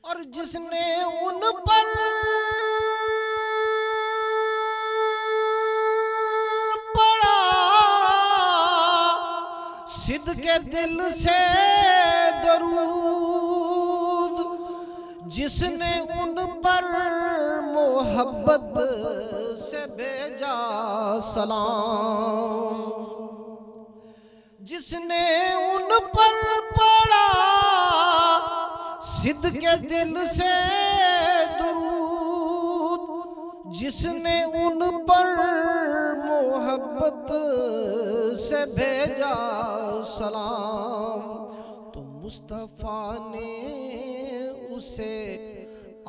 और जिसने उन पर पड़ा सिद्ध के दिल से दरूद, जिसने उन पर मोहब्बत से भेजा सलाम, जिसने उन पर पड़ा सिद्ध के दिल से दुरूद, जिसने उन पर मोहब्बत से भेजा सलाम, तो मुस्तफ़ा ने उसे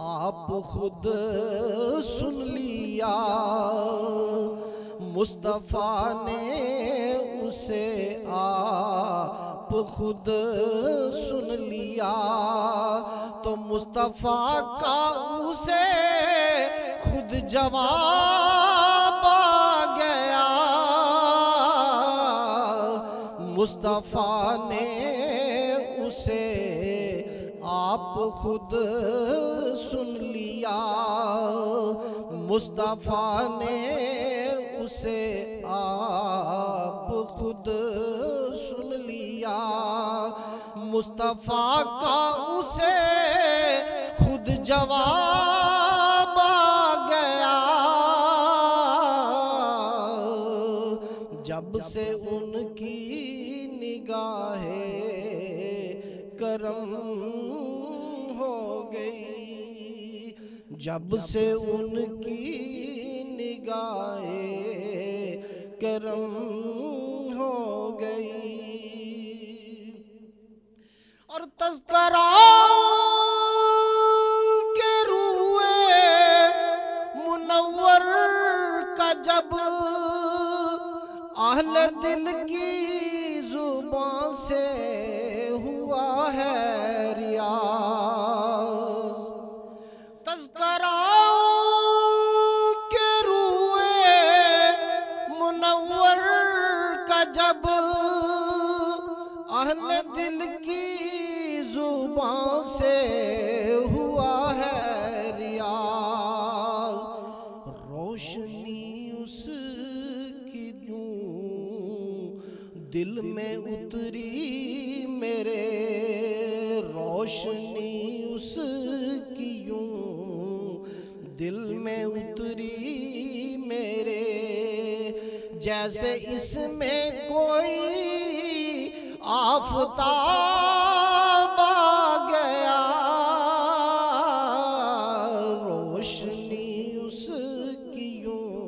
आप खुद सुन लिया, मुस्तफ़ा ने उसे आप खुद सुन लिया, तो मुस्तफ़ा का उसे खुद जवाब आ गया, मुस्तफ़ा ने उसे आप खुद सुन लिया, मुस्तफ़ा ने उसे आप खुद सुन लिया, मुस्तफ़ा का उसे खुद जवाब आ गया, जब से उनकी निगाहे करम हो गई, जब से उनकी निगाहे करम हो गई। और तज़किरा के रूए मुनव्वर का जब अहले दिल की जुबान से हुआ है रियाज, तज़किरा के रूए मुनव्वर का जब अहले दिल की जुबान से हुआ है रियाज, रोशनी उसकी यूं दिल में उतरी मेरे, रोशनी उसकी यूं दिल में उतरी मेरे, जैसे इसमें कोई आफताब आ गया, रोशनी उसकी यूं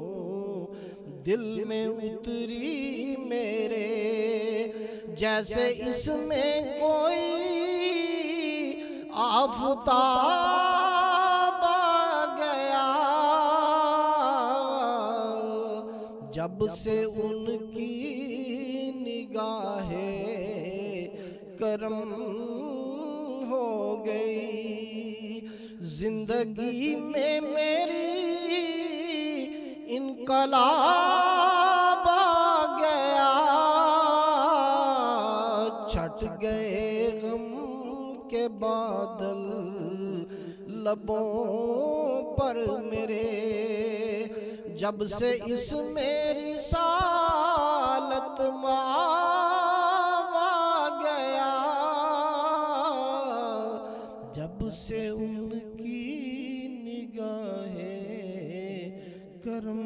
दिल में उतरी मेरे, जैसे इसमें कोई आफताब आ गया, जब से उनकी निगाहे करम हो गई, जिंदगी में मेरी इनकलाब आ गया, छट गए गम के बादल लबों पर मेरे, जब से इस मेरी सालत माव आ गया, जब से उनकी निगाहे करम